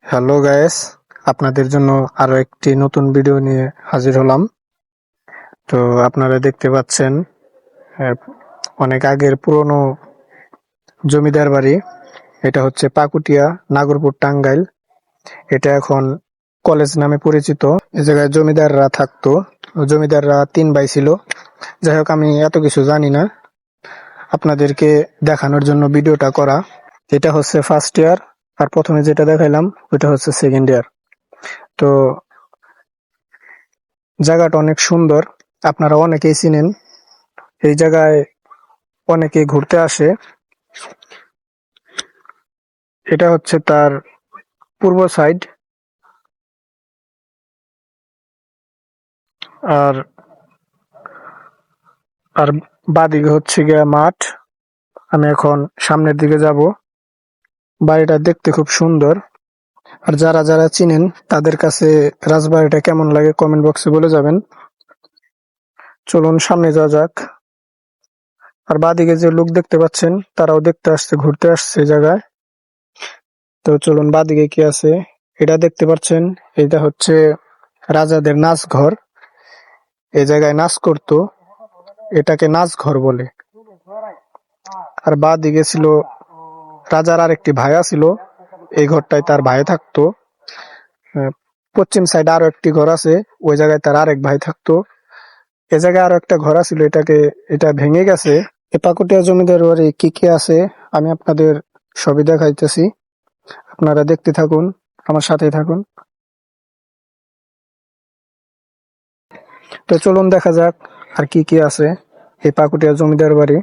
Hello guys, আপনাদের জন্য আরো একটি নতুন ভিডিও নিয়ে হাজির হলাম। তো আপনারা দেখতে পাচ্ছেন আহ, অনেক আগের পুরনো জমিদার বাড়ি। এটা হচ্ছে পাকুটিয়া, নাগরপুর, টাঙ্গাইল। এটা এখন কলেজ নামে পরিচিত। এই জায়গায় জমিদাররা থাকতো। জমিদাররা 3 ভাই ছিল। যাই হোক, আমি এত কিছু জানি না, আপনাদেরকে দেখানোর জন্য ভিডিওটা করা। এটা হচ্ছে ফার্স্ট ইয়ার, আর প্রথমে যেটা দেখাইলাম ওইটা হচ্ছে সেকেন্ড ইয়ার। তো জায়গাটা অনেক সুন্দর, আপনারা অনেকেই চিনেন। এই জায়গায় অনেকেই ঘুরতে আসে। এটা হচ্ছে তার পূর্ব সাইড। আর আর বাদিকে হচ্ছে গিয়া মাঠ। আমি এখন সামনের দিকে যাব। বাড়িটা দেখতে খুব সুন্দর। আর যারা যারা চিনেন তাদের কাছে রাজবাড়িটা কেমন লাগে কমেন্ট বক্সে বলে যাবেন। চলুন সামনে যাওয়া যাক। আর বাদিকে যে লোক দেখতে পাচ্ছেন তারাও দেখতে আসছে, ঘুরতে আসছে এই জায়গায়। তো চলুন, বাদিকে কি আছে এটা দেখতে পাচ্ছেন। এটা হচ্ছে রাজাদের নাচ ঘর। এই জায়গায় নাচ করতো, এটাকে নাচ ঘর বলে। আর বাদিকে ছিল রাজার আরেকটি ভাইয়া ছিল, এই ঘরটায় তার ভাই থাকতো। পশ্চিম সাইডে আরো একটি ঘর আছে, ওই জায়গায় তার আরেক ভাই থাকতো। এ জায়গায় আরো একটা ঘর ছিল, এটা ভেঙে গেছে। এ পাকুটিয়া জমিদার বাড়ি কি কি আছে আমি আপনাদের সবই দেখাইতেছি। আপনারা দেখতে থাকুন, আমার সাথেই থাকুন। তো চলুন দেখা যাক আর কি কি আছে এই পাকুটিয়া জমিদার বাড়ি।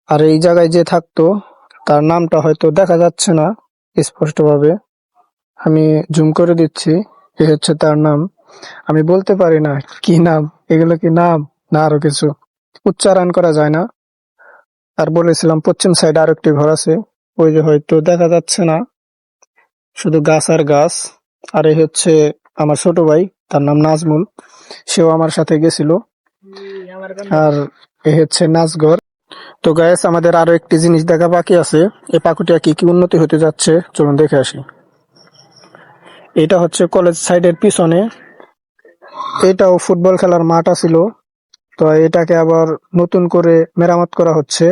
আর এই জায়গায় যে থাকতো তার নামটা হয়তো দেখা যাচ্ছে না স্পষ্টভাবে, আমি জুম করে দিচ্ছি। এই হচ্ছে তার নাম। আমি বলতে পারি না কি নাম, এগুলো কি নাম না আরো কিছু, উচ্চারণ করা যায় না। আর বলেছিলাম পশ্চিম সাইড আরো একটি ঘর আছে, ওই যে হয়তো দেখা যাচ্ছে না, শুধু গাছ আর গাছ। আর এই হচ্ছে আমার ছোট ভাই, তার নাম নাজমুল, সেও আমার সাথে গেছিল। আর এই হচ্ছে নাচঘর। তো গাইস, আমাদের আরো একটি জিনিস দেখা বাকি আছে। এই পাকুটিয়া কি কি উন্নতি হতে যাচ্ছে চলুন দেখে আসি। এটা হচ্ছে কলেজ সাইডের পিছনে, এটাও ফুটবল খেলার মাঠ ছিল। তো এটাকে আবার নতুন করে মেরামত করা হচ্ছে,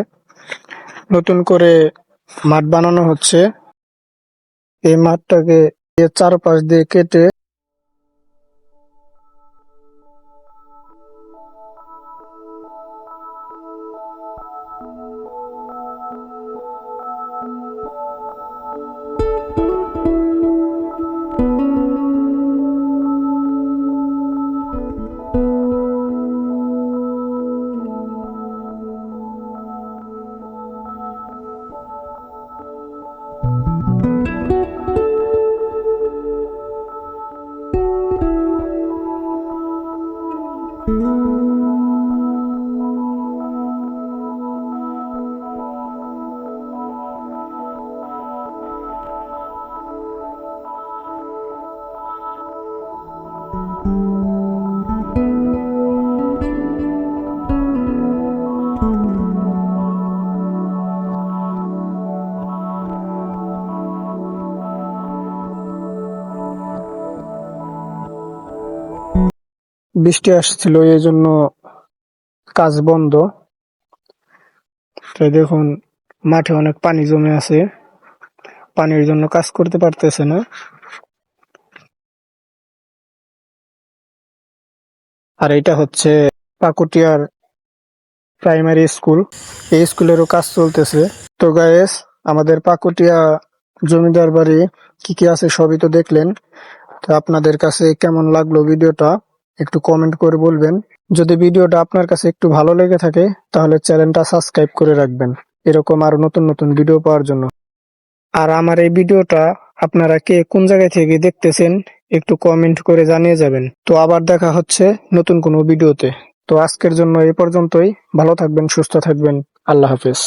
নতুন করে মাঠ বানানো হচ্ছে। এই মাঠটাকে এর চারপাশ দিয়ে কেটে বৃষ্টি আসছিল, এই জন্য কাজ বন্ধ। তো দেখুন, মাঠে অনেক পানি জমে আছে, পানির জন্য কাজ করতে পারতেছে না। আর এটা হচ্ছে পাকুটিয়ার প্রাইমারি স্কুল, এই স্কুলেরও কাজ চলতেছে। তো গাইস, আমাদের পাকুটিয়া জমিদার বাড়ি কি কি আছে সবই তো দেখলেন। তো আপনাদের কাছে কেমন লাগলো ভিডিওটা একটু কমেন্ট করে বলবেন। যদি ভিডিওটা আপনার কাছে একটু ভালো লেগে থাকে তাহলে চ্যানেলটা সাবস্ক্রাইব করে রাখবেন এরকম আরো নতুন নতুন ভিডিও পাওয়ার জন্য। আর আমার এই ভিডিওটা আপনারা কে কোন জায়গা থেকে দেখতেছেন একটু কমেন্ট করে জানিয়ে যাবেন। তো আবার দেখা হচ্ছে নতুন কোনো ভিডিওতে। তো আজকের জন্য এই পর্যন্তই। ভালো থাকবেন, সুস্থ থাকবেন। আল্লাহ হাফেজ।